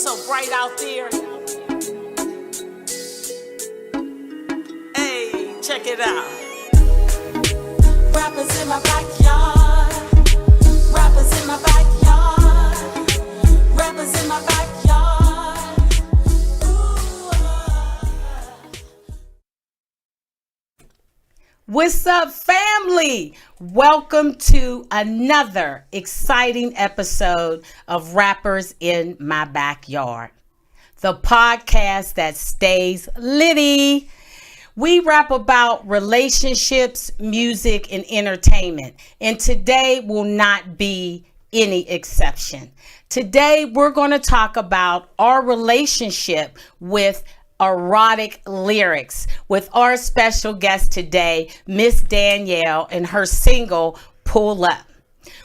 so bright out there. Hey, check it out. Rappers in my backyard. Rappers in my backyard. Rappers in my backyard. Ooh. What's up, family? Welcome to another exciting episode of Rappers in My Backyard, the podcast that stays litty. We rap about relationships, music, and entertainment, and today will not be any exception. Today, we're going to talk about our relationship with erotic lyrics with our special guest today, Miss Daniell, and her single, Pull Up.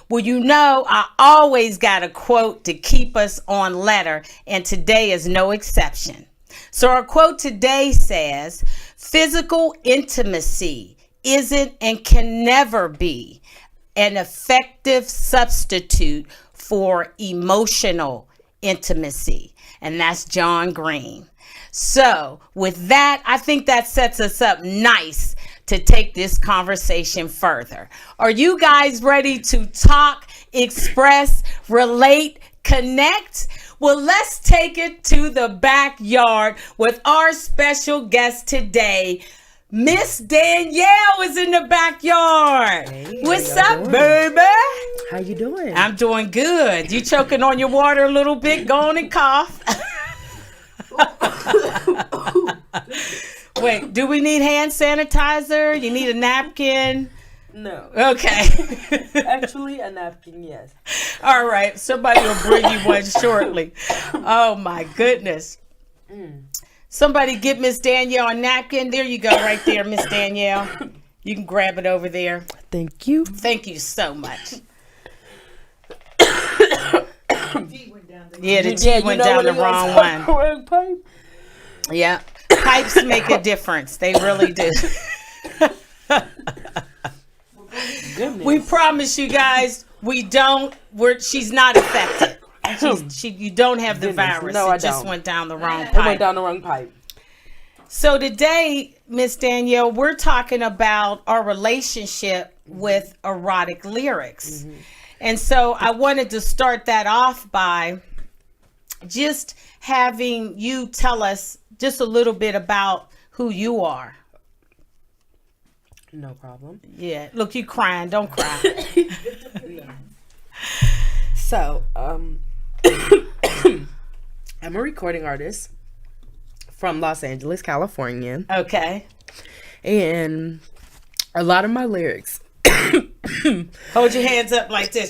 Well, you know, I always got a quote to keep us on letter, and today is no exception. So our quote today says, physical intimacy isn't and can never be an effective substitute for emotional intimacy. And that's John Green. So with that, I think that sets us up nice to take this conversation further. Are you guys ready to talk, express, relate, connect? Well, let's take it to the backyard with our special guest today. Miss Daniell is in the backyard. Hey, what's up, baby? How you doing? I'm doing good. You choking on your water a little bit? Go on and cough. Wait, do we need hand sanitizer? You need a napkin? No. Okay. Actually, a napkin, yes. All right. Somebody will bring you one shortly. Oh, my goodness. Somebody get Miss Daniell a napkin. There you go, right there, Miss Daniell. You can grab it over there. Thank you. Thank you so much. Yeah, the tea went down the wrong one. Pipe? Yeah. Pipes make a difference. They really do. Goodness. We promise you guys, she's not affected. You don't have the virus. No, it I just don't. Went down the wrong pipe. It went down the wrong pipe. So today, Miss Daniell, we're talking about our relationship with erotic lyrics. Mm-hmm. And so I wanted to start that off by just having you tell us just a little bit about who you are. No problem. Yeah. Look, you crying. Don't cry. So, I'm a recording artist from Los Angeles, California. Okay. And a lot of my lyrics. Hold your hands up like this.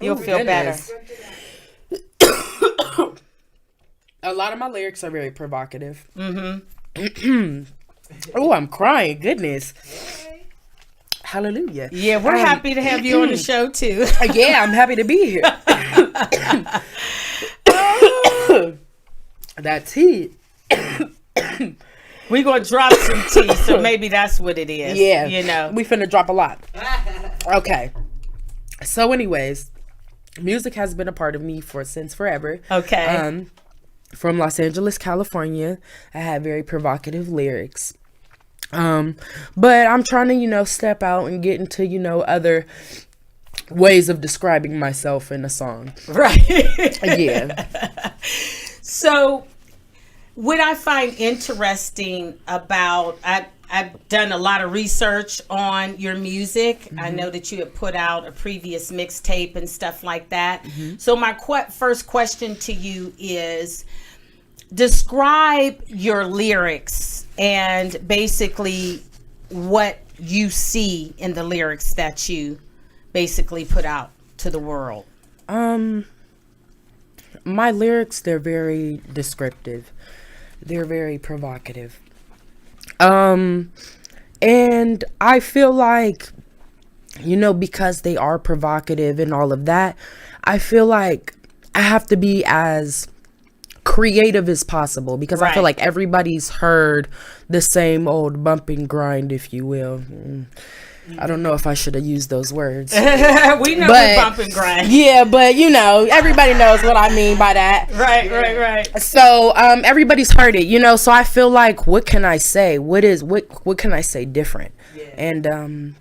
You'll feel better. A lot of my lyrics are very provocative. Mm-hmm. Oh, I'm crying. Goodness. Hallelujah. Yeah, we're happy to have you on the show, too. Yeah, I'm happy to be here. That tea. We're going to drop some tea, so maybe that's what it is. Yeah. You know. We finna drop a lot. Okay. So anyways, music has been a part of me since forever. Okay. From Los Angeles, California. I have very provocative lyrics. But I'm trying to, step out and get into, other ways of describing myself in a song. Right. Yeah. So what I find interesting about, I've done a lot of research on your music. Mm-hmm. I know that you have put out a previous mixtape and stuff like that. Mm-hmm. So my first question to you is, describe your lyrics and basically what you see in the lyrics that you basically put out to the world. My lyrics, they're very descriptive. They're very provocative. And I feel like, because they are provocative and all of that, I feel like I have to be as creative as possible, because I feel like everybody's heard the same old bump and grind, if you will. I don't know if I should have used those words. We know we bump and grind. Yeah, but you know, everybody knows what I mean by that. Right. So everybody's heard it, you know, so I feel like, what can I say? What can I say different? Yeah. And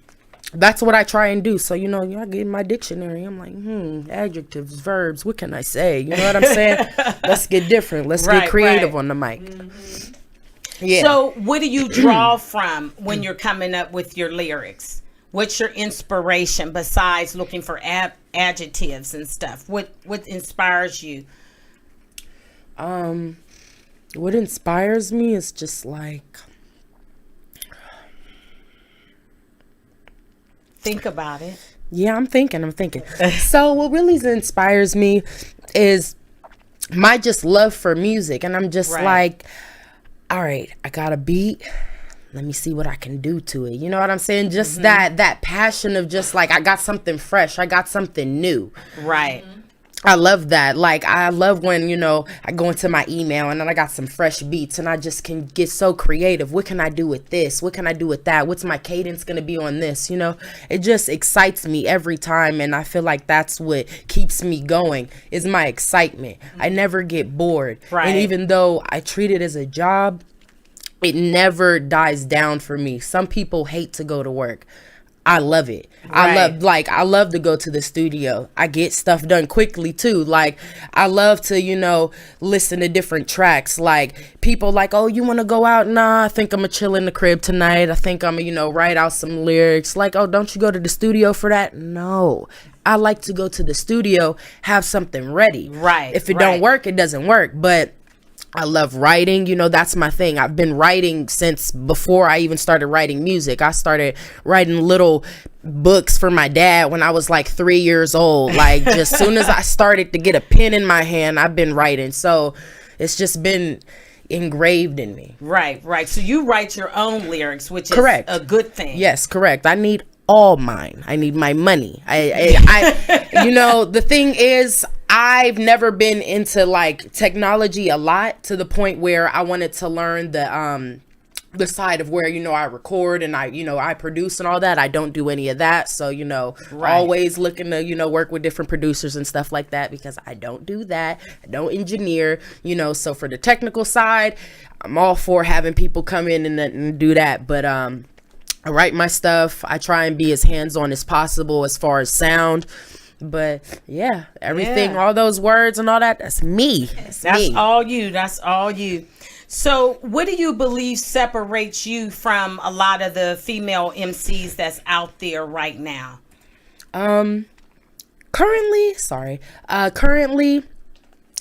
that's what I try and do. So, you know, I get in my dictionary. I'm like, adjectives, verbs, what can I say? You know what I'm saying? Let's get different. Let's get creative on the mic. Mm-hmm. Yeah. So what do you draw from when you're coming up with your lyrics? What's your inspiration besides looking for adjectives and stuff? What inspires you? What inspires me is just like, think about it. Yeah, I'm thinking. So what really inspires me is my just love for music. And I'm just like, all right, I got a beat. Let me see what I can do to it. You know what I'm saying? Just that passion of just like, I got something fresh. I got something new. Right. I love that. Like, I love when, you know, I go into my email and then I got some fresh beats and I just can get so creative. What can I do with this? What can I do with that? What's my cadence going to be on this? You know, it just excites me every time. And I feel like that's what keeps me going, is my excitement. I never get bored. Right. And even though I treat it as a job, it never dies down for me. Some people hate to go to work. I love it. Right. I love to go to the studio. I get stuff done quickly too. Like, I love to, you know, listen to different tracks. Like, people like, oh, you want to go out? Nah, I think I'm gonna chill in the crib tonight. I think I'm gonna, you know, write out some lyrics. Like, oh, don't you go to the studio for that? No. I like to go to the studio, have something ready. Right. If it don't work, it doesn't work. But I love writing. You know, that's my thing. I've been writing since before I even started writing music. I started writing little books for my dad when I was like 3 years old. Like, just soon as I started to get a pen in my hand, I've been writing. So it's just been engraved in me. Right. So you write your own lyrics, which is a good thing. Yes, correct. I need all mine. I need my money. I you know, the thing is, I've never been into like technology a lot, to the point where I wanted to learn the side of where, you know, I record and I produce and all that. I don't do any of that. So, you know, always looking to, you know, work with different producers and stuff like that, because I don't do that. I don't engineer, you know. So for the technical side, I'm all for having people come in and do that. But I write my stuff. I try and be as hands-on as possible as far as sound. But yeah, everything, all those words and all that, that's me. That's me. All you. That's all you. So what do you believe separates you from a lot of the female MCs that's out there right now? Currently,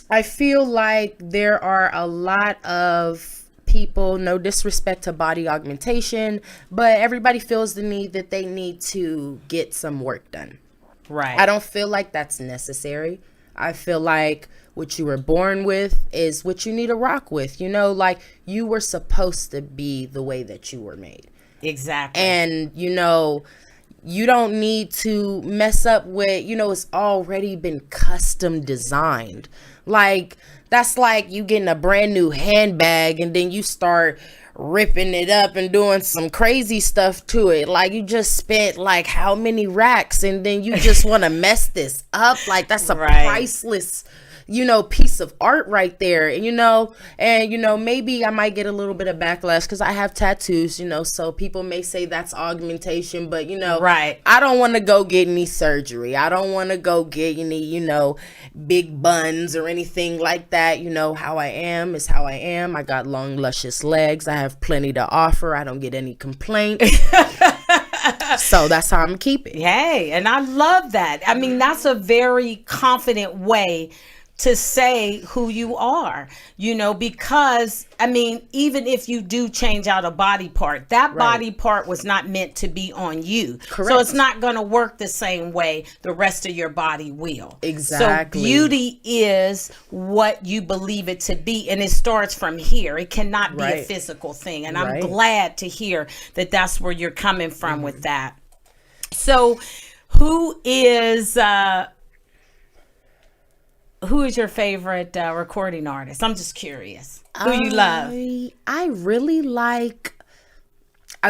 I feel like there are a lot of people, no disrespect to body augmentation, but everybody feels the need that they need to get some work done. Right. I don't feel like that's necessary. I feel like what you were born with is what you need to rock with. You know, like, you were supposed to be the way that you were made. Exactly. And, you know, you don't need to mess up with, you know, it's already been custom designed. Like, that's like you getting a brand new handbag and then you start ripping it up and doing some crazy stuff to it. Like, you just spent like how many racks and then you just want to mess this up. Like, that's a priceless, you know, piece of art right there. And you know, maybe I might get a little bit of backlash because I have tattoos, you know, so people may say that's augmentation, but you know, I don't want to go get any surgery. I don't want to go get any, you know, big buns or anything like that. You know, how I am is how I am. I got long, luscious legs. I have plenty to offer. I don't get any complaints. So that's how I'm gonna keep it. Hey, and I love that. I mean, that's a very confident way to say who you are, you know, because I mean, even if you do change out a body part, that body part was not meant to be on you. Correct. So it's not going to work the same way the rest of your body will. Exactly. So beauty is what you believe it to be, and it starts from here. It cannot be a physical thing. And I'm glad to hear that that's where you're coming from with that. So who is your favorite recording artist? I'm just curious. Who you love? I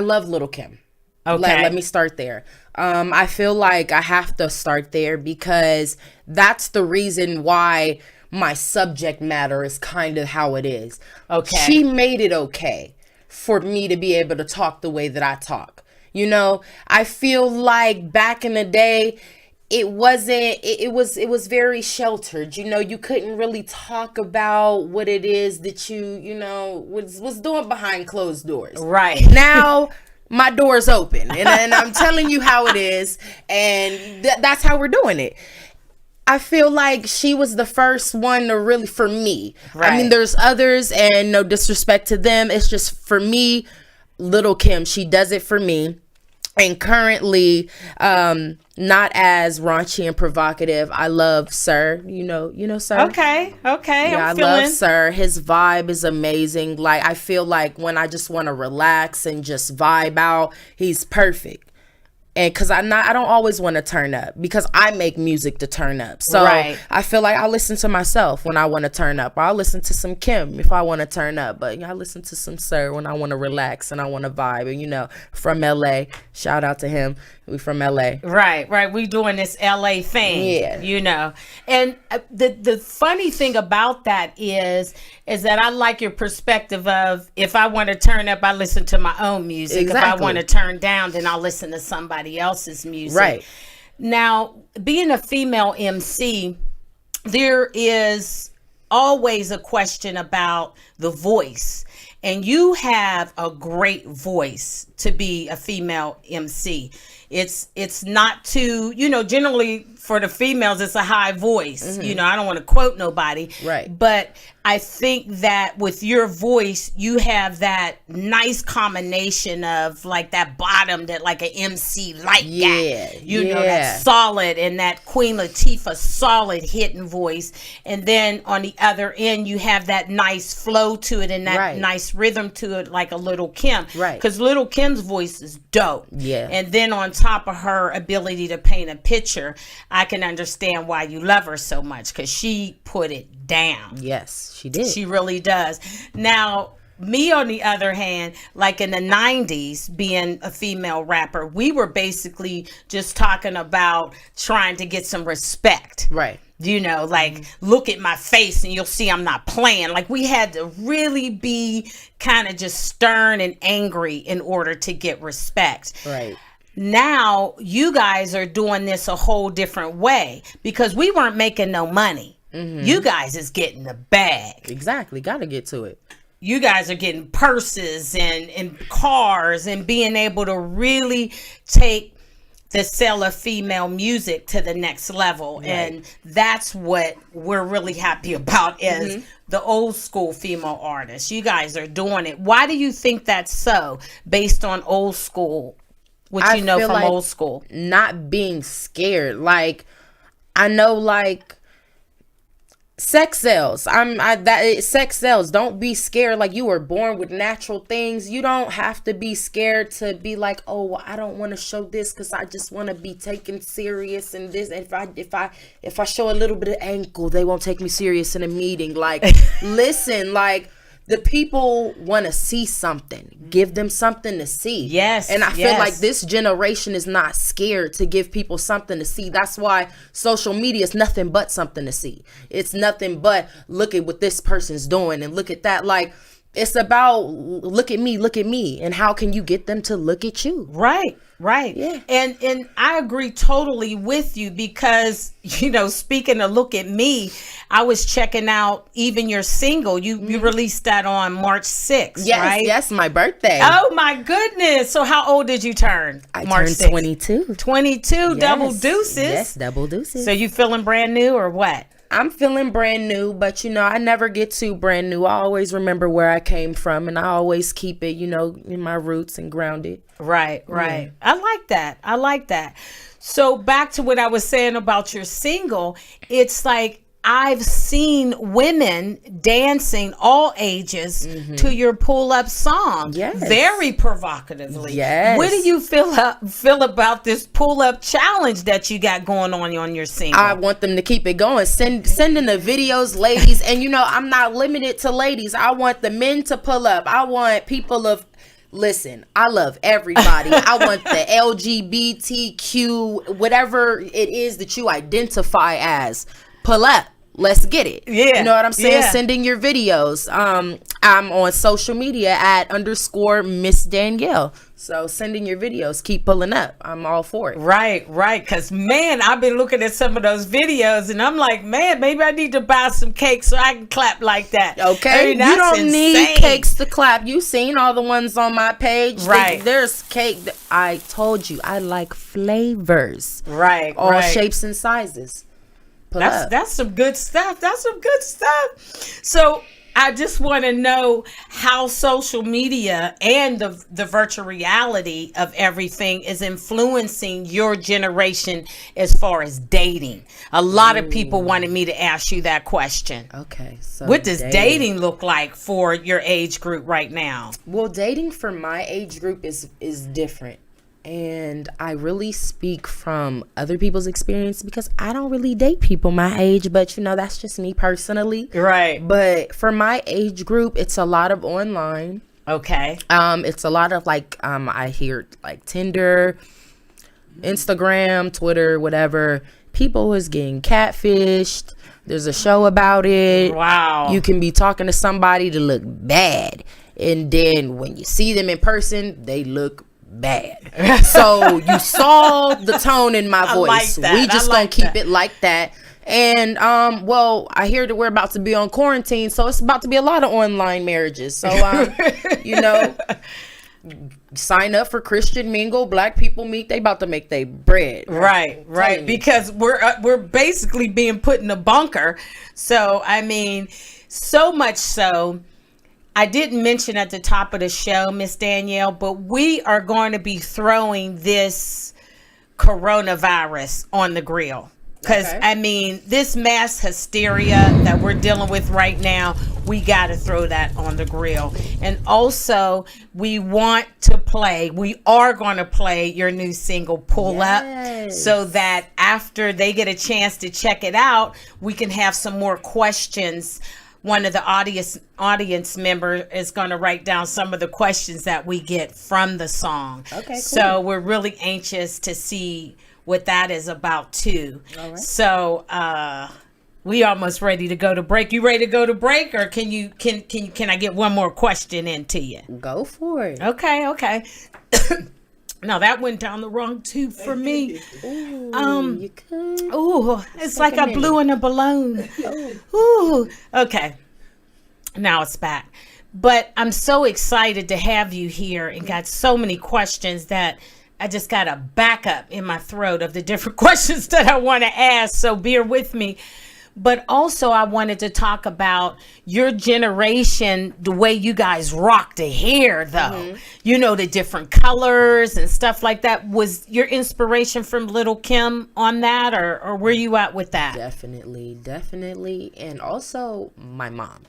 love Little Kim. Okay. Let me start there. I feel like I have to start there because that's the reason why my subject matter is kind of how it is. Okay. She made it okay for me to be able to talk the way that I talk. You know, I feel like back in the day, it wasn't, it was very sheltered. You know, you couldn't really talk about what it is that you know, was doing behind closed doors. Right. Now, my door's open and I'm telling you how it is. And that's how we're doing it. I feel like she was the first one to really, for me. Right. I mean, there's others, and no disrespect to them. It's just for me, Little Kim, she does it for me. And currently, not as raunchy and provocative. I love Sir. You know, Sir. Okay. Yeah, I love Sir. His vibe is amazing. Like, I feel like when I just want to relax and just vibe out, he's perfect. And because I don't always want to turn up because I make music to turn up. So right. I feel like I listen to myself when I want to turn up. Or I'll listen to some Kim if I want to turn up. But I listen to some Sir when I want to relax and I want to vibe. And, you know, from LA, shout out to him. We from LA. Right. We doing this LA thing. Yeah. You know. And the funny thing about that is that I like your perspective of if I want to turn up, I listen to my own music. Exactly. If I want to turn down, then I'll listen to somebody else's music. Right. Now, being a female MC, there is always a question about the voice. And you have a great voice to be a female MC. It's not too, you know, generally for the females, it's a high voice. Mm-hmm. You know, I don't want to quote nobody. Right. But I think that with your voice, you have that nice combination of like that bottom that like an MC like that. You know, that solid and that Queen Latifah solid hitting voice. And then on the other end, you have that nice flow to it and that nice rhythm to it like a Little Kim. Right. Because Little Kim's voice is dope. Yeah. And then on top of her ability to paint a picture, I can understand why you love her so much because she put it down. Yes, she did. She really does. Now, me on the other hand, like in the 90s, being a female rapper, we were basically just talking about trying to get some respect. Right. You know, like, look at my face and you'll see I'm not playing. Like, we had to really be kind of just stern and angry in order to get respect. Right. Now, you guys are doing this a whole different way because we weren't making no money. Mm-hmm. You guys is getting the bag. Exactly. Got to get to it. You guys are getting purses and cars and being able to really take the sale of female music to the next level. Right. And that's what we're really happy about as the old school female artists. You guys are doing it. Why do you think that's so based on old school? What you know from like old school? Not being scared. Like, I know, like, sex sells. Sex sells. Don't be scared. Like, you were born with natural things. You don't have to be scared to be like, oh, well, I don't want to show this because I just want to be taken serious and this. And if I show a little bit of ankle, they won't take me serious in a meeting. Like, listen, like, the people want to see something. Give them something to see. Yes. And I feel like this generation is not scared to give people something to see. That's why social media is nothing but something to see. It's nothing but look at what this person's doing and look at that. Like, it's about look at me, and how can you get them to look at you? Right. Yeah. And I agree totally with you because, you know, speaking of look at me, I was checking out even your single. You released that on March 6th, right? Yes, my birthday. Oh my goodness. So how old did you turn? I March turned 6th? 22. 22, yes. Double deuces. Yes, double deuces. So you feeling brand new or what? I'm feeling brand new, but, you know, I never get too brand new. I always remember where I came from, and I always keep it, you know, in my roots and grounded. Right. I like that. So back to what I was saying about your single, it's like I've seen women dancing all ages to your pull-up song. Yes. Very provocatively. Yes. What do you feel about this pull-up challenge that you got going on your single? I want them to keep it going. Send in the videos, ladies. And, you know, I'm not limited to ladies. I want the men to pull up. I want people of Listen, I love everybody. I want the LGBTQ, whatever it is that you identify as. Pull up. Let's get it. Yeah. You know what I'm saying? Yeah. Sending your videos. I'm on social media at _Miss Danielle. So sending your videos, keep pulling up. I'm all for it. Right. Because, man, I've been looking at some of those videos, and I'm like, man, maybe I need to buy some cake so I can clap like that. Okay, I mean, you that's don't need insane. cakes to clap. You seen all the ones on my page? Right. There's cake. I told you I like flavors. Right. All shapes and sizes. That's some good stuff. So I just want to know how social media and the virtual reality of everything is influencing your generation as far as dating. A lot of people wanted me to ask you that question. Okay. So what does dating look like for your age group right now? Well, dating for my age group is different. And I really speak from other people's experience because I don't really date people my age, but that's just me personally. Right. But for my age group, it's a lot of online. Okay. It's a lot of I hear like Tinder, Instagram, Twitter, whatever. People is getting catfished. There's a show about it. Wow. You can be talking to somebody to look bad. And then when you see them in person, they look bad. So you saw the tone in my voice. Like that. We just gonna keep it like that. And well, I hear that we're about to be on quarantine, so it's about to be a lot of online marriages. So sign up for Christian Mingle, Black People Meet. They about to make their bread. Right. Because we're basically being put in a bunker. So I mean, so much so. I didn't mention at the top of the show, Miss Danielle, but we are going to be throwing this coronavirus on the grill. Because, I mean, this mass hysteria that we're dealing with right now, we got to throw that on the grill. And also, we are going to play your new single, Pull Up, so that after they get a chance to check it out, we can have some more questions. One of the audience members is going to write down some of the questions that we get from the song. Okay, cool. So we're really anxious to see what that is about too. All right. So we almost ready to go to break. You ready to go to break, or can I get one more question into you? Go for it. Okay. Now that went down the wrong tube for me. Ooh, you could. Ooh, it's like I blew in a balloon. Ooh, okay. Now it's back. But I'm so excited to have you here and got so many questions that I just got a backup in my throat of the different questions that I want to ask. So bear with me. But also I wanted to talk about your generation, the way you guys rock the hair, though. The different colors and stuff like that. Was your inspiration from Little Kim on that, or where you at with that? Definitely. And also my mom.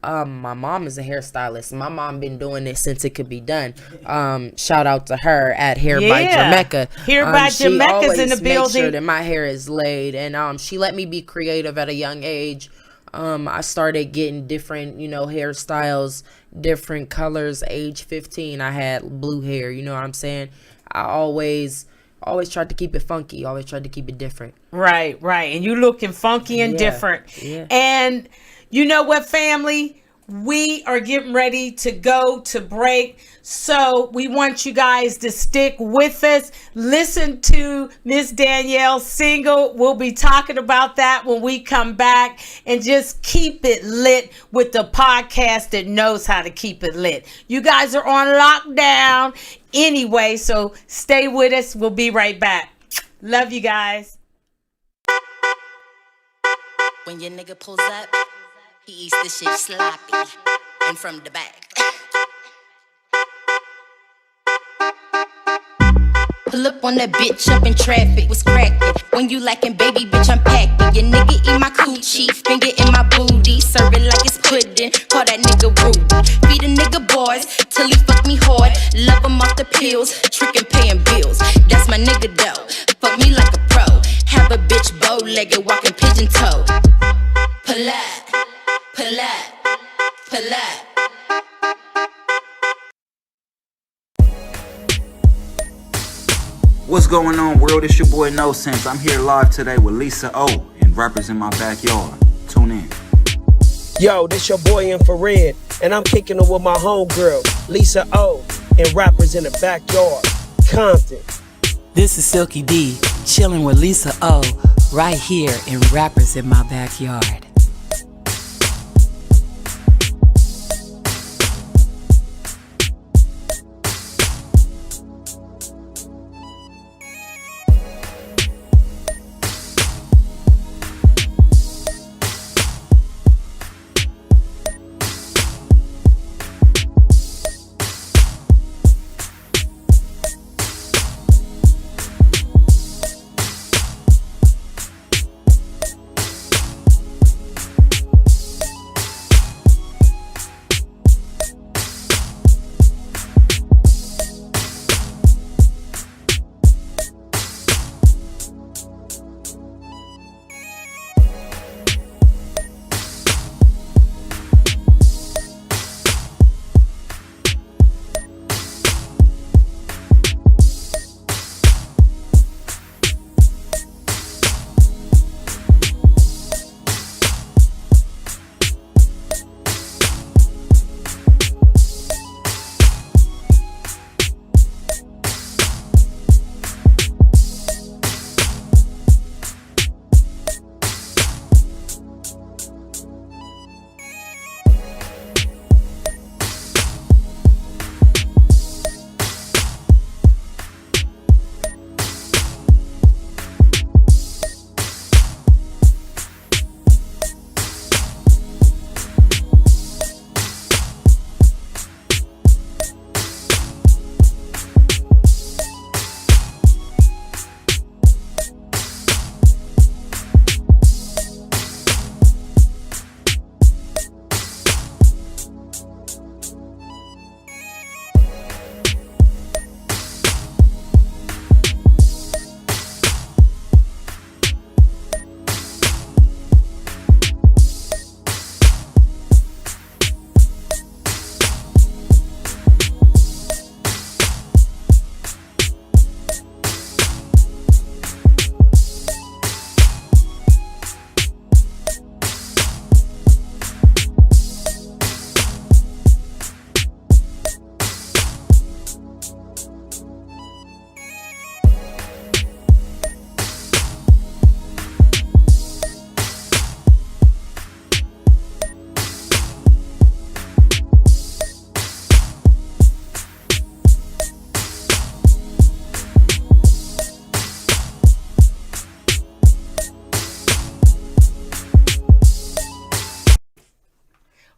My mom is a hairstylist. My mom been doing this since it could be done. Shout out to her at Hair by Jamaica. Hair by Jamaica's in the building. Make sure that my hair is laid, and she let me be creative at a young age. I started getting different, hairstyles, different colors. Age 15, I had blue hair. You know what I'm saying? I always tried to keep it funky. Always tried to keep it different. Right. And you looking funky and different. Yeah. And you know what, family? We are getting ready to go to break. So we want you guys to stick with us. Listen to Miss Danielle's single. We'll be talking about that when we come back. And just keep it lit with the podcast that knows how to keep it lit. You guys are on lockdown anyway, so stay with us. We'll be right back. Love you guys. When your nigga pulls up, he eats the shit sloppy and from the back. Pull up on that bitch up in traffic, was cracking. When you lacking, baby, bitch, I'm packing. Your nigga eat my coochie, finger in my booty, serve it like it's pudding. Call that nigga rude. Feed a nigga boys till he fuck me hard. Love him off the pills, trickin' paying bills. That's my nigga though. Fuck me like a pro. Have a bitch bow-legged, walking pigeon toe. Pull up, pull up, pull up. What's going on, world? It's your boy No Sense. I'm here live today with Lisa O and Rappers in My Backyard. Tune in. Yo, this your boy Infrared, and I'm kicking it with my homegirl, Lisa O, and Rappers in the Backyard, Compton. This is Silky D, chilling with Lisa O, right here in Rappers in My Backyard.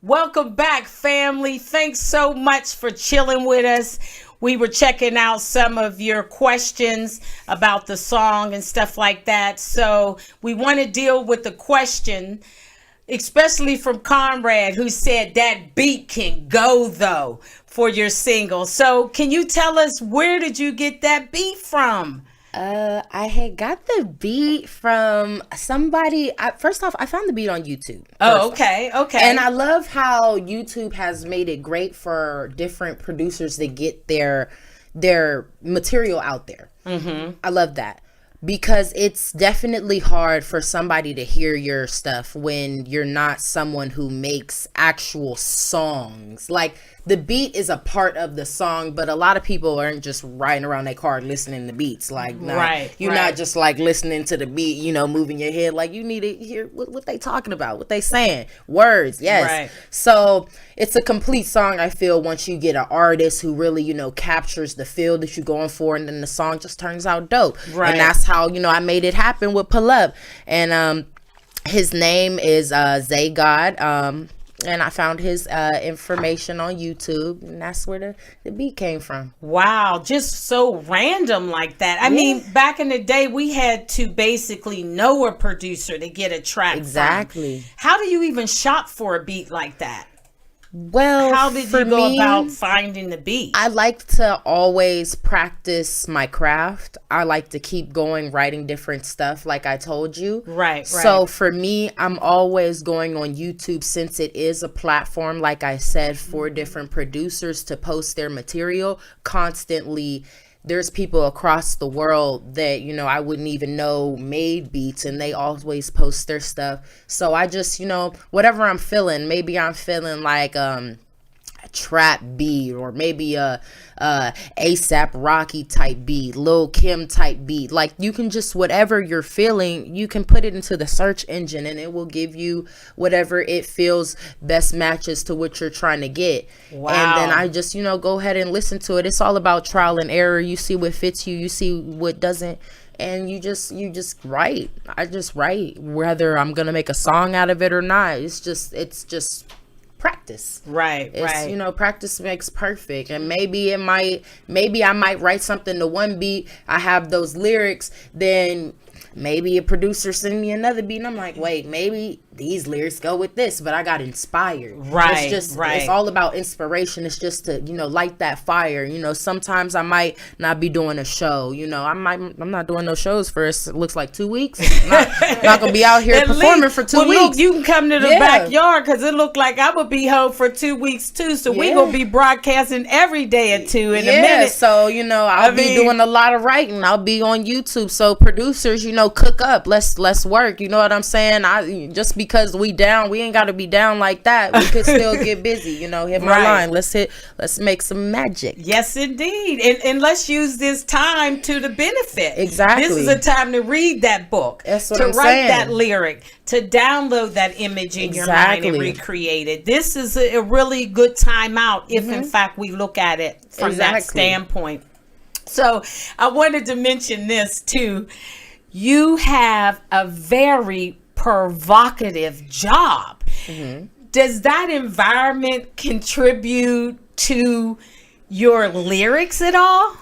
Welcome back, family. Thanks so much for chilling with us. We were checking out some of your questions about the song and stuff like that. So we want to deal with the question, especially from Conrad, who said that beat can go, though, for your single. So can you tell us, where did you get that beat from? I had got the beat from somebody. First off, I found the beat on YouTube. Oh, okay, okay. And I love how YouTube has made it great for different producers to get their material out there. Mm-hmm. I love that, because it's definitely hard for somebody to hear your stuff when you're not someone who makes actual songs. Like, the beat is a part of the song, but a lot of people aren't just riding around their car listening to beats. Like, you're not just like listening to the beat, you know, moving your head. Like, you need to hear what they talking about, what they saying, words. Yes. Right. So it's a complete song, I feel, once you get an artist who really, you know, captures the feel that you're going for, and then the song just turns out dope. Right. And that's how, you know, I made it happen with Pull Up. And his name is Zay God. And I found his information on YouTube, and that's where the beat came from. Wow, just so random like that. I mean, back in the day, we had to basically know a producer to get a track Exactly. from. How do you even shop for a beat like that? Well, how did you go about finding the beat? I like to always practice my craft. I like to keep going, writing different stuff, like I told you. Right. So for me, I'm always going on YouTube, since it is a platform, like I said, for different producers to post their material constantly. there's people across the world that, you know, I wouldn't even know made beats, and they always post their stuff. So I just, you know, whatever I'm feeling, maybe I'm feeling like a trap beat, or maybe a ASAP Rocky type beat, Lil Kim type beat. Like, you can just, whatever you're feeling, you can put it into the search engine and it will give you whatever it feels best matches to what you're trying to get. Wow. And then I just, you know, go ahead and listen to it. It's all about trial and error. You see what fits you, you see what doesn't, and you just write. I just write, whether I'm gonna make a song out of it or not. It's just practice. Right. You know, practice makes perfect. And maybe I might write something to one beat, I have those lyrics, then maybe a producer send me another beat and I'm like, wait, maybe these lyrics go with this, but I got inspired. Right. It's all about inspiration. It's just to, you know, light that fire. You know, sometimes I might not be doing a show. You know, I'm not doing no shows for it looks like 2 weeks. I'm not gonna be out here performing for 2 weeks. Look, you can come to the backyard, because it looked like I would be home for 2 weeks too. So we gonna be broadcasting every day or two in a minute. So, you know, I'll be doing a lot of writing. I'll be on YouTube. So producers, you know, cook up. Let's work. You know what I'm saying? Just because we down, we ain't got to be down like that. We could still get busy. You know, hit my line. Let's make some magic. Yes, indeed. And let's use this time to the benefit. Exactly. This is a time to read that book. That's what to I'm write saying. that lyric, to download that image in your mind and recreate it. This is a really good time out if in fact we look at it from that standpoint. So I wanted to mention this too. You have a very provocative job. Does that environment contribute to your lyrics at all?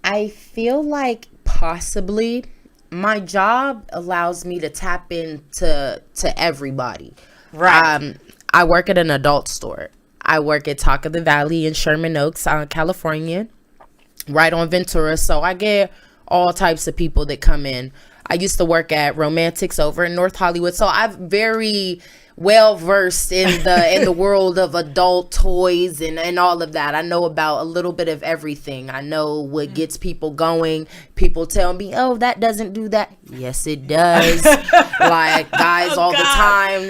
I feel like possibly. My job allows me to tap into everybody. Right. I work at an adult store. I work at Talk of the Valley in Sherman Oaks, California, right on Ventura. So I get all types of people that come in. I used to work at Romantics over in North Hollywood, so I'm very well versed in the world of adult toys and all of that. I know about a little bit of everything. I know what gets people going. People tell me, "Oh, that doesn't do that." Yes, it does. Like guys all the time,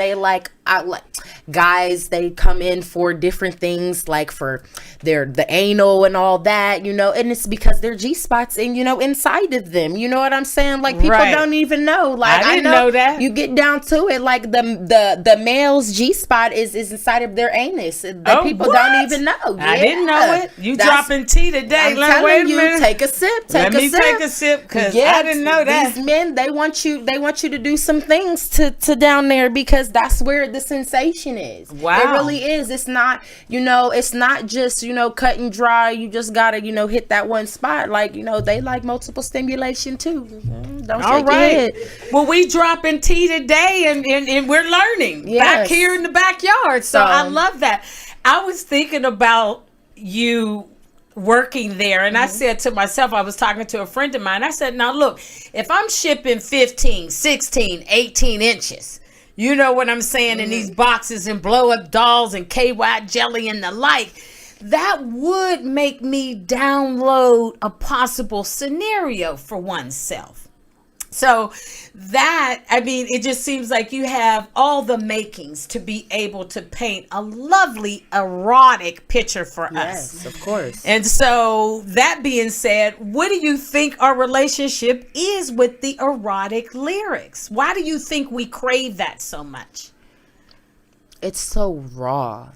guys, they come in for different things, like for the anal and all that, you know, and it's because their G spots and, you know, inside of them. You know what I'm saying? Like, people don't even know. Like, I didn't know that. You get down to it, like the male's G spot is inside of their anus. That people don't even know. I didn't know it. You dropping tea today. I'm telling you, take a sip. Let me take a sip, because I didn't know that. These men, they want you to do some things to down there, because that's where the sensation is. Wow. It really is. It's not, you know, it's not just, you know, cut and dry. You just gotta, you know, hit that one spot. Like, you know, they like multiple stimulation too. Don't shake your head. Well, we dropping tea today, and we're learning back here in the backyard. So I love that. I was thinking about you working there, and I said to myself, I was talking to a friend of mine, I said, now look, if I'm shipping 15, 16, 18 inches, you know what I'm saying, in these boxes and blow up dolls and KY jelly and the like, that would make me download a possible scenario for oneself. So that, I mean, it just seems like you have all the makings to be able to paint a lovely erotic picture for us. Yes, of course. And so that being said, what do you think our relationship is with the erotic lyrics? Why do you think we crave that so much? It's so raw.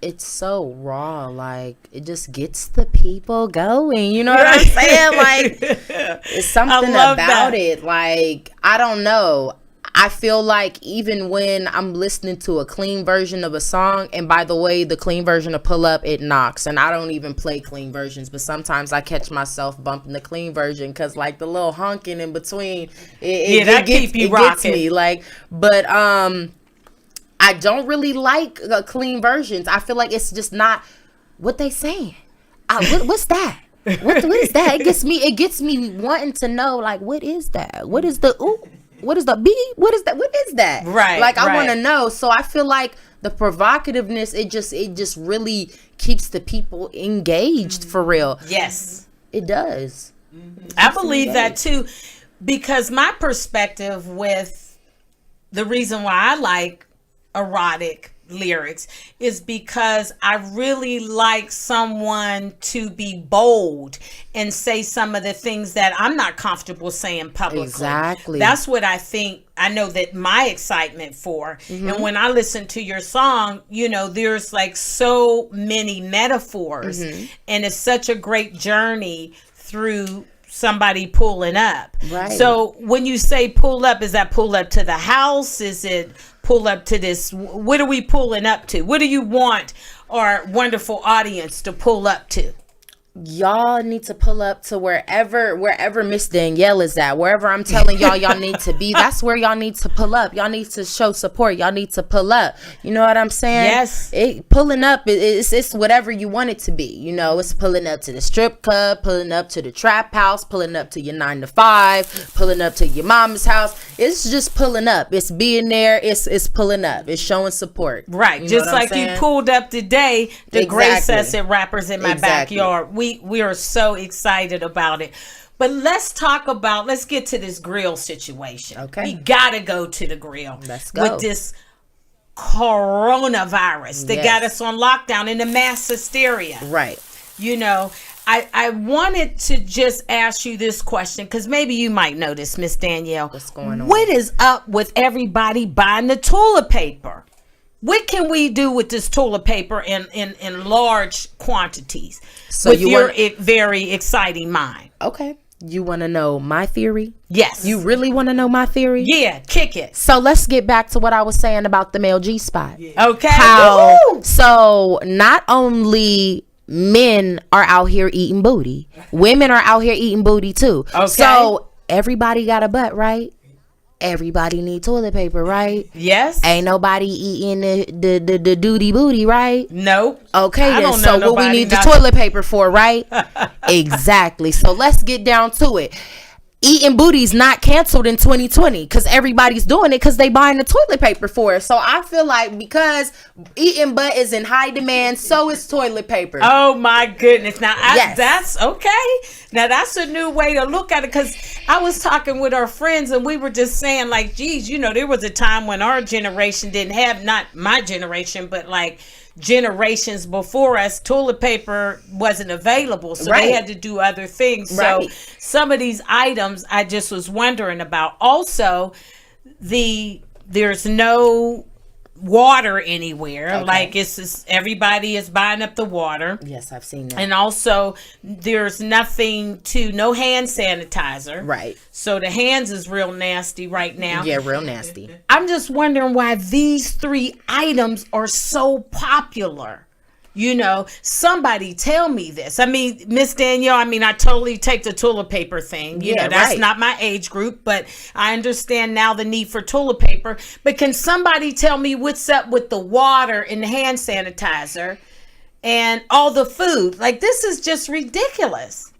It's so raw. Like, it just gets the people going. You know what I'm saying? Like, it's something about it. Like, I don't know. I feel like even when I'm listening to a clean version of a song, and by the way, the clean version of Pull Up, it knocks. And I don't even play clean versions, but sometimes I catch myself bumping the clean version, because like the little honking in between, it gets me. Like, but I don't really like clean versions. I feel like it's just not what they saying. What's that? What is that? It gets me wanting to know, like, what is that? What is the ooh? What is the B? What is that? What is that? Right. Like, I want to know. So I feel like the provocativeness, it just really keeps the people engaged for real. Yes. It does. I believe that too, because my perspective with the reason why I like erotic lyrics is because I really like someone to be bold and say some of the things that I'm not comfortable saying publicly. Exactly. That's what I think. I know that my excitement for. And when I listen to your song, you know, there's like so many metaphors, and it's such a great journey through somebody pulling up. Right. So when you say pull up, is that pull up to the house? Is it pull up to this? What are we pulling up to? What do you want our wonderful audience to pull up to? Y'all need to pull up to wherever Miss Danielle is at. Wherever I'm telling y'all need to be, that's where y'all need to pull up. Y'all need to show support. Y'all need to pull up. You know what I'm saying? Yes. Pulling up, it's whatever you want it to be. You know, it's pulling up to the strip club, pulling up to the trap house, pulling up to your 9 to 5, pulling up to your mama's house. It's just pulling up. It's being there. It's pulling up. It's showing support. Right. You know Just what I'm like you saying? pulled up today, the Grace Exactly. us at Rappers in My Exactly. Backyard. We are so excited about it. But let's get to this grill situation. Okay. We gotta go to the grill. Let's go. With this coronavirus that Yes. got us on lockdown and the mass hysteria. Right. You know, I wanted to just ask you this question because maybe you might know this, Miss Danielle. What's going on? What is up with everybody buying the toilet paper? What can we do with this toilet paper in large quantities? So with you your want- very exciting mind. Okay. You want to know my theory? Yes. You really want to know my theory? Yeah, kick it. So let's get back to what I was saying about the male G spot. Okay. How Woo! so not only men are out here eating booty, women are out here eating booty too. Okay. So everybody got a butt, right? Everybody need toilet paper, right? Yes. Ain't nobody eating the duty booty, right? Nope. Okay, I then. don't So know what we nobody need the not- toilet paper for, right? Exactly. So let's get down to it. Eating booty's not canceled in 2020 because everybody's doing it because they buying the toilet paper for it. So I feel like because eating butt is in high demand, so is toilet paper. Oh my goodness. Now Yes. that's okay. Now that's a new way to look at it, because I was talking with our friends and we were just saying like, geez, you know, there was a time when our generation didn't have, not my generation, but like generations before us, toilet paper wasn't available. So Right. they had to do other things. Right. So some of these items I just was wondering about. Also, there's no water anywhere. Okay. Like it's just, everybody is buying up the water. Yes, I've seen that. And also, there's no hand sanitizer. Right. So the hands is real nasty right now. Yeah, real nasty. I'm just wondering why these 3 items are so popular. You know, somebody tell me this. I mean, Miss Danielle, I totally take the toilet paper thing. You Yeah, know, that's right. not my age group, but I understand now the need for toilet paper. But can somebody tell me what's up with the water and the hand sanitizer and all the food? Like, this is just ridiculous.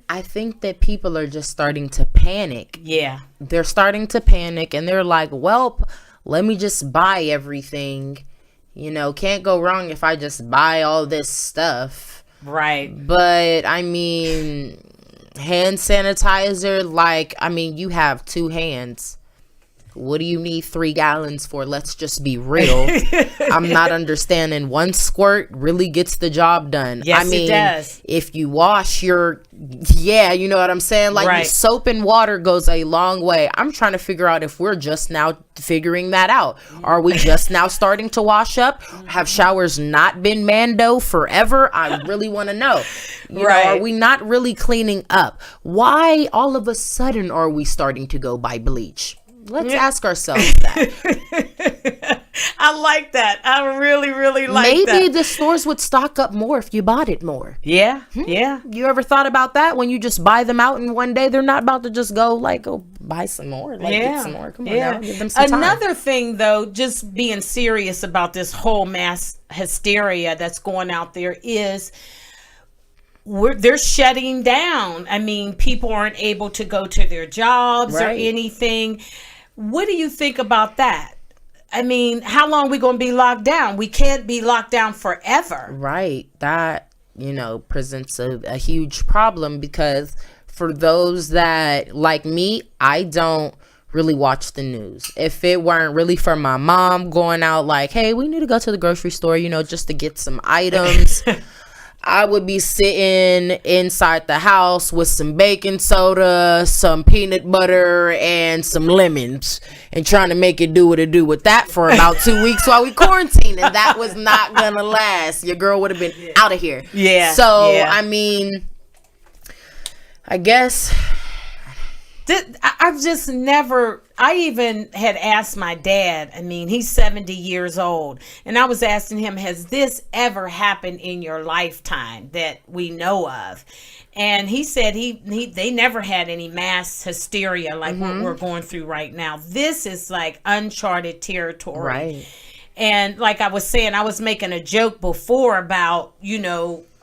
I think that people are just starting to panic. Yeah. They're starting to panic and they're like, well, let me just buy everything. You know, can't go wrong if I just buy all this stuff. Right. But I mean, hand sanitizer, like, you have 2 hands. What do you need 3 gallons for? Let's just be real. I'm not understanding. 1 squirt really gets the job done. Yes, it does. If you wash your, you know what I'm saying? Like, Right. soap and water goes a long way. I'm trying to figure out if we're just now figuring that out. Are we just now starting to wash up? Have showers not been Mando forever? I really want to know. You Right. know, are we not really cleaning up? Why all of a sudden are we starting to go buy bleach? Let's ask ourselves that. I like that. I really, really like Maybe that. the stores would stock up more if you bought it more. Yeah. Yeah. You ever thought about that? When you just buy them out in one day, they're not about to just go buy some more. Like, get some more. Come on now, give them some time. Another thing, though, just being serious about this whole mass hysteria that's going out there is they're shutting down. People aren't able to go to their jobs or Right. anything. What do you think about that? I mean, how long we going to be locked down? We can't be locked down forever. Right. That, presents a huge problem, because for those that, like me, I don't really watch the news. If it weren't really for my mom going out like, hey, we need to go to the grocery store, just to get some items, I would be sitting inside the house with some baking soda, some peanut butter, and some lemons, and trying to make it do what it do with that for about 2 weeks while we quarantine. And that was not gonna last. Your girl would have been out of here. Yeah. So, yeah. I mean, I guess I've just never, I even had asked my dad, I mean, he's 70 years old, and I was asking him, has this ever happened in your lifetime that we know of? And he said they never had any mass hysteria like what we're going through right now. This is like uncharted territory. Right. And like I was saying, I was making a joke before about,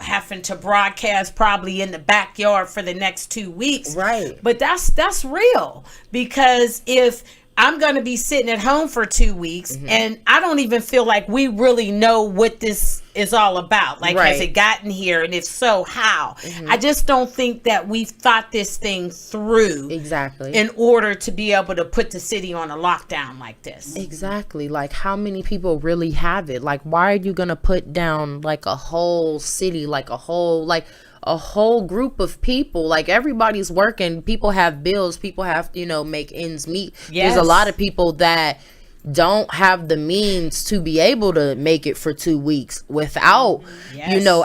having to broadcast probably in the backyard for the next 2 weeks. Right. But that's real, because if I'm going to be sitting at home for 2 weeks and I don't even feel like we really know what this is all about. Like, has it gotten here? And if so, how? I just don't think that we've thought this thing through. Exactly. In order to be able to put the city on a lockdown like this. Exactly. Like, how many people really have it? Like, why are you going to put down like a whole city, like a whole group of people? Like, everybody's working, people have bills, people have to make ends meet. Yes. There's a lot of people that don't have the means to be able to make it for 2 weeks without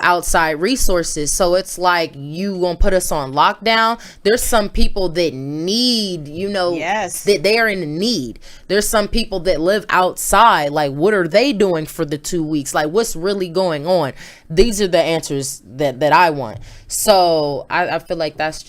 outside resources. So it's like, you gonna put us on lockdown? There's some people that need, that they are in need. There's some people that live outside. Like, what are they doing for the 2 weeks? Like, what's really going on? These are the answers that I want. So I feel like that's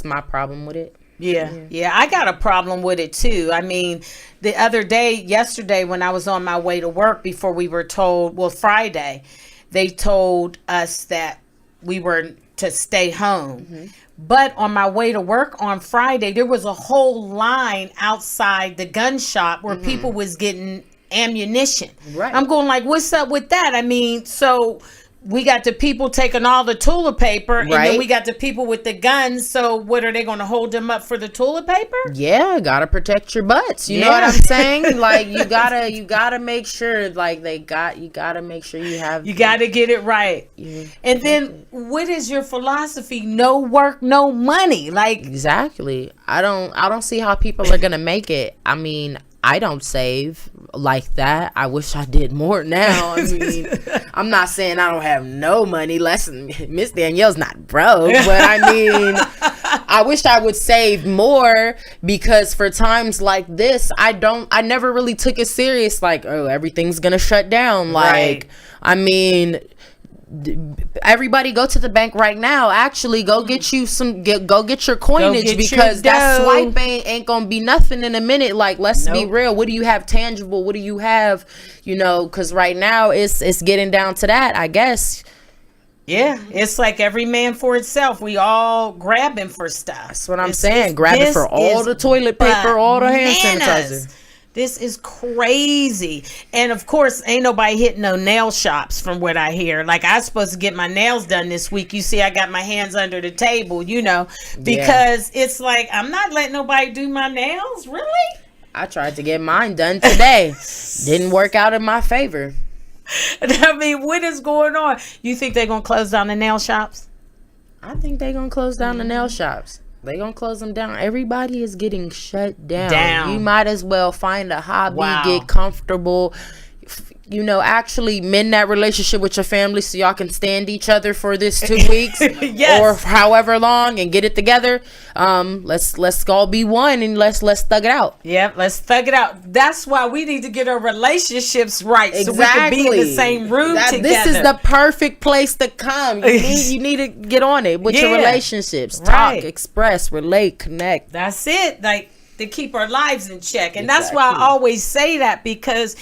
my problem with it. Yeah, I got a problem with it too. I mean, the other day, yesterday, when I was on my way to work, before we were told, well, Friday, they told us that we were to stay home. But on my way to work on Friday, there was a whole line outside the gun shop where people was getting ammunition. Right. I'm going like, what's up with that? I mean, so we got the people taking all the toilet paper, and then we got the people with the guns. So what, are they going to hold them up for the toilet paper? Yeah, gotta protect your butts. You know what I'm saying? Like, you gotta make sure, like, you gotta make sure you have. You gotta get it right. Yeah. And then, what is your philosophy? No work, no money. Like, exactly. I don't see how people are gonna make it. I mean, I don't save like that. I wish I did more now. I mean, I'm not saying I don't have no money. Listen, Miss Danielle's not broke, but I mean, I wish I would save more, because for times like this, I never really took it serious. Like, oh, everything's gonna shut down. Like, I mean, everybody go to the bank right now. Actually, go get you go get your coinage, because that swipe ain't gonna be nothing in a minute. Like, let's be real. What do you have tangible? What do you have? Because right now it's getting down to that, I guess. Yeah, it's like every man for itself. We all grabbing for stuff. That's what I'm saying. Grabbing for all the toilet paper, all the hand sanitizer. This is crazy. And of course, ain't nobody hitting no nail shops from what I hear. Like, I was supposed to get my nails done this week. You see, I got my hands under the table, because it's like, I'm not letting nobody do my nails. Really? I tried to get mine done today. Didn't work out in my favor. I mean, what is going on? You think they're going to close down the nail shops? I think they're going to close down the nail shops. They gonna close them down. Everybody is getting shut down. You might as well find a hobby, get comfortable. Actually mend that relationship with your family so y'all can stand each other for this 2 weeks or however long, and get it together. Let's all be one, and let's thug it out. Yep, let's thug it out. That's why we need to get our relationships right, so we can be in the same room together. This is the perfect place to come. You need to get on it with your relationships. Talk, express, relate, connect. That's it. Like, to keep our lives in check. And that's why I always say that, because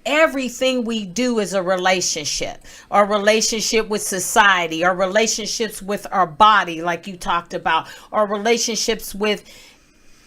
everything we do is a relationship. Our relationship with society, our relationships with our body, like you talked about, our relationships with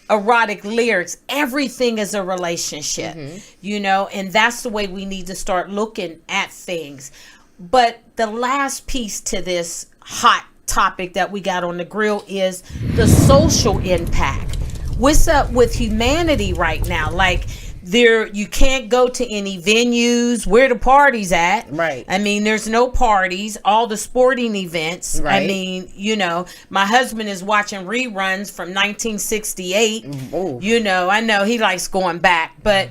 erotic lyrics. Everything is a relationship, you know, and that's the way we need to start looking at things. But the last piece to this hot topic that we got on the grill is the social impact. What's up with humanity right now? Like, you can't go to any venues. Where the parties at? Right. I mean, there's no parties. All the sporting events. Right. I mean, you know, my husband is watching reruns from 1968. Oh. You know, I know he likes going back, but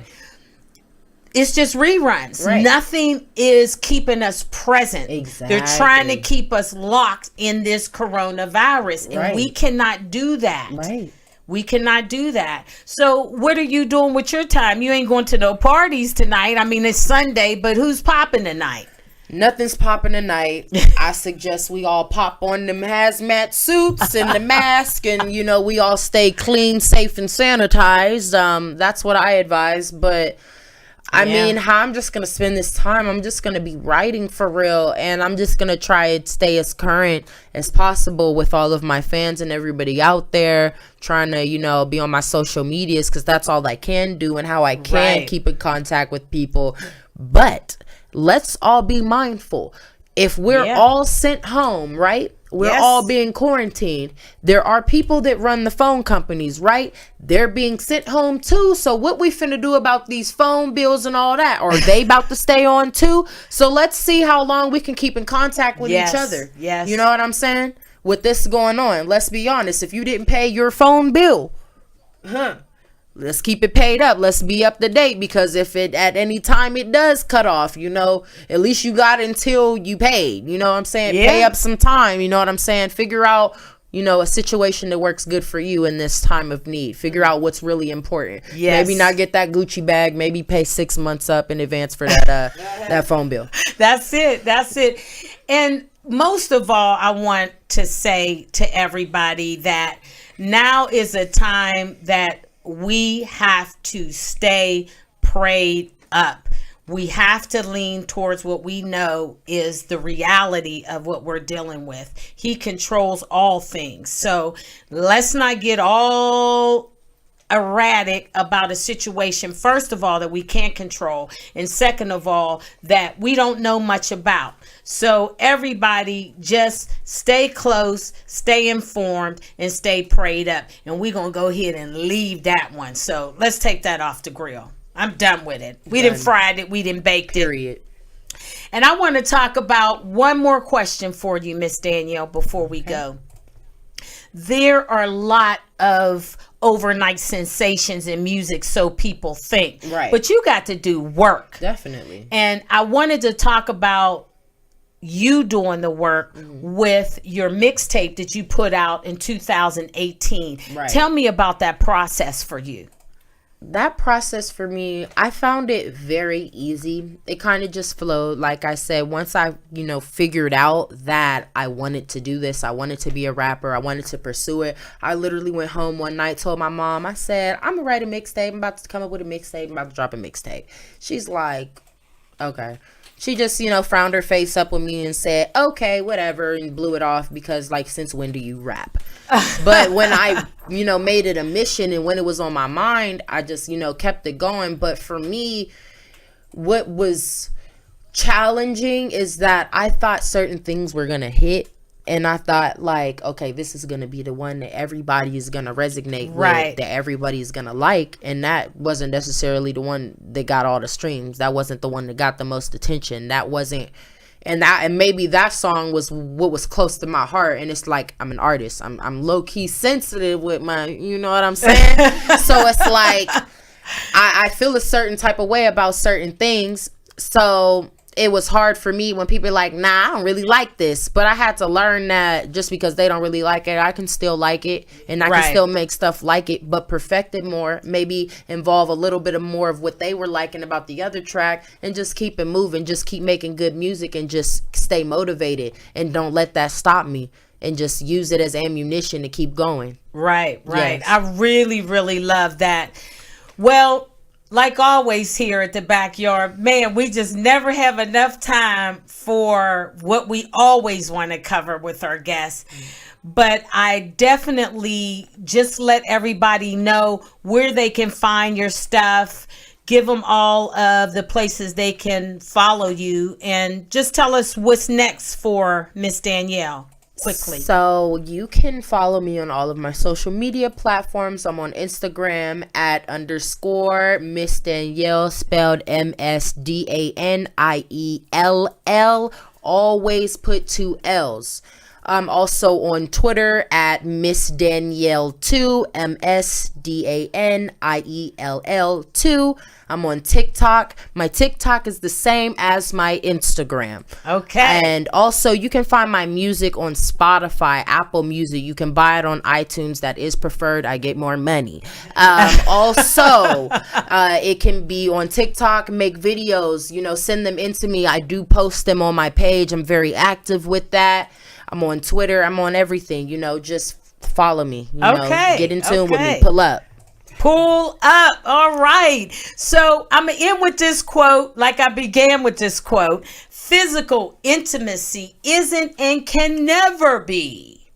it's just reruns. Right. Nothing is keeping us present. Exactly. They're trying to keep us locked in this coronavirus, and Right. we cannot do that. Right. We cannot do that. So what are you doing with your time? You ain't going to no parties tonight. I mean, it's Sunday, but who's popping tonight? Nothing's popping tonight. I suggest we all pop on them hazmat suits and the mask, and you know, we all stay clean, safe, and sanitized. That's what I advise. But I mean, how I'm just gonna spend this time, I'm just gonna be writing for real, and I'm just gonna try and stay as current as possible with all of my fans and everybody out there, trying to, you know, be on my social medias, because that's all I can do and how I can keep in contact with people. But let's all be mindful. If we're all sent home, right? We're all being quarantined. There are people that run the phone companies, right? They're being sent home too. So what we finna do about these phone bills and all that? Or are they about to stay on too? So let's see how long we can keep in contact with each other. Yes. You know what I'm saying? With this going on, let's be honest. If you didn't pay your phone bill, let's keep it paid up. Let's be up to date, because if it at any time it does cut off, you know, at least you got until you paid. You know what I'm saying? Pay up some time. You know what I'm saying? Figure out, you know, a situation that works good for you in this time of need. Figure out what's really important. Maybe not get that Gucci bag. Maybe pay 6 months up in advance for that that phone bill. That's it. That's it. And most of all, I want to say to everybody that now is a time that we have to stay prayed up. We have to lean towards what we know is the reality of what we're dealing with. He controls all things. So let's not get all erratic about a situation, first of all, that we can't control, and second of all, that we don't know much about. So everybody just stay close, stay informed, and stay prayed up. And we're going to go ahead and leave that one. So let's take that off the grill. I'm done with it. We didn't fried it. We didn't baked it. Period. And I want to talk about one more question for you, Miss Danielle, before we go. There are a lot of overnight sensations in music, so people think. Right. But you got to do work. Definitely. And I wanted to talk about you doing the work with your mixtape that you put out in 2018. Right. Tell me about that process for you. That process for me, I found it very easy. It kind of just flowed. Like I said, once I, you know, figured out that I wanted to do this, I wanted to be a rapper, I wanted to pursue it, I literally went home one night, told my mom, I said, I'm gonna write a mixtape, I'm about to come up with a mixtape, I'm about to drop a mixtape. She's like, okay. She just, you know, frowned her face up with me and said, okay, whatever, and blew it off, because, like, since when do you rap? But when I, you know, made it a mission, and when it was on my mind, I just, you know, kept it going. But for me, what was challenging is that I thought certain things were going to hit. And I thought, like, okay, this is going to be the one that everybody is going to resonate with, that everybody is going to like. And that wasn't necessarily the one that got all the streams. That wasn't the one that got the most attention. That wasn't, and maybe that song was what was close to my heart. And it's like, I'm an artist. I'm low-key sensitive with my, you know what I'm saying? So it's like, I feel a certain type of way about certain things. So it was hard for me when people are like, nah, I don't really like this. But I had to learn that just because they don't really like it, I can still like it, and I can still make stuff like it, but perfect it more, maybe involve a little bit of more of what they were liking about the other track, and just keep it moving, just keep making good music, and just stay motivated, and don't let that stop me, and just use it as ammunition to keep going. Right. Yes. I really, really love that. Well, like always here at the backyard, man, we just never have enough time for what we always want to cover with our guests. but I definitely just let everybody know where they can find your stuff. Give them all of the places they can follow you, and just tell us what's next for Miss Danielle quickly. So you can follow me on all of my social media platforms. I'm on Instagram at _ Miss Danielle, spelled MSDANIELL. Always put 2 L's. I'm also on Twitter at Miss Danielle2, MSDANIELL2. I'm on TikTok. My TikTok is the same as my Instagram. Okay. And also, you can find my music on Spotify, Apple Music. You can buy it on iTunes. That is preferred. I get more money. Also, it can be on TikTok. Make videos. Send them in to me. I do post them on my page. I'm very active with that. I'm on Twitter. I'm on everything. Just follow me. Okay. Get in tune with me. Pull up. Pull up. All right. So I'm going to end with this quote, like I began with this quote. Physical intimacy isn't and can never be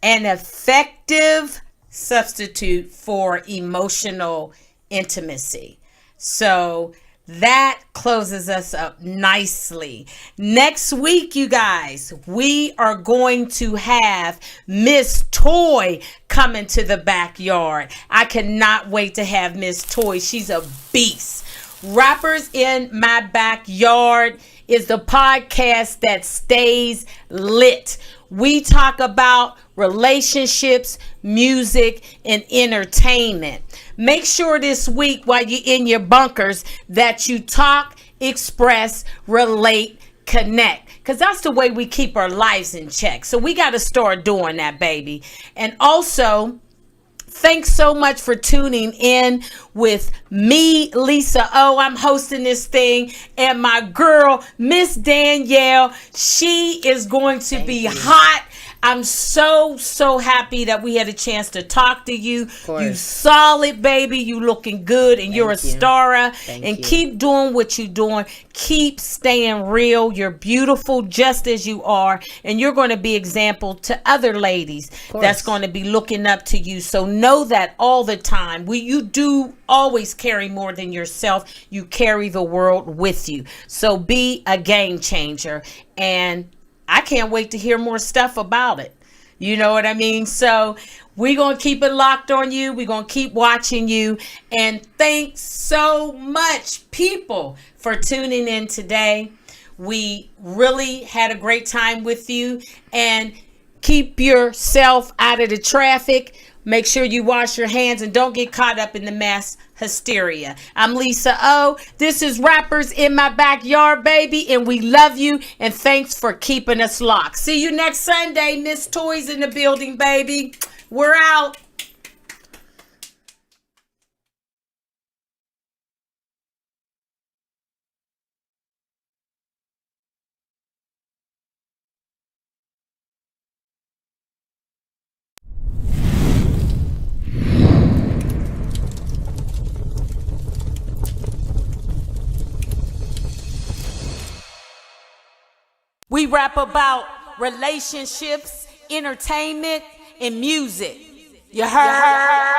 an effective substitute for emotional intimacy. So that closes us up nicely. Next week, you guys, we are going to have Miss Toy coming to the backyard. I cannot wait to have Miss Toy. She's a beast. Rappers in My Backyard is the podcast that stays lit. We talk about relationships, music, and entertainment. Make sure this week while you're in your bunkers that you talk, express, relate, connect. Because that's the way we keep our lives in check. So we got to start doing that, baby. And also, thanks so much for tuning in with me, Lisa O. I'm hosting this thing. And my girl, Miss Danielle, she is going to be hot. I'm so happy that we had a chance to talk to you. You solid, baby. You looking good, and you're a star. And keep doing what you're doing. Keep staying real. You're beautiful just as you are, and you're going to be example to other ladies that's going to be looking up to you. So know that all the time. You do always carry more than yourself. You carry the world with you. So be a game changer, and I can't wait to hear more stuff about it. You know what I mean? So we're going to keep it locked on you. We're going to keep watching you. And thanks so much, people, for tuning in today. We really had a great time with you. And keep yourself out of the traffic. Make sure you wash your hands and don't get caught up in the mass hysteria. I'm Lisa O. This is Rappers in My Backyard, baby, and we love you, and thanks for keeping us locked. See you next Sunday. Miss Toys in the building, baby. We're out. We rap about relationships, entertainment, and music. You heard?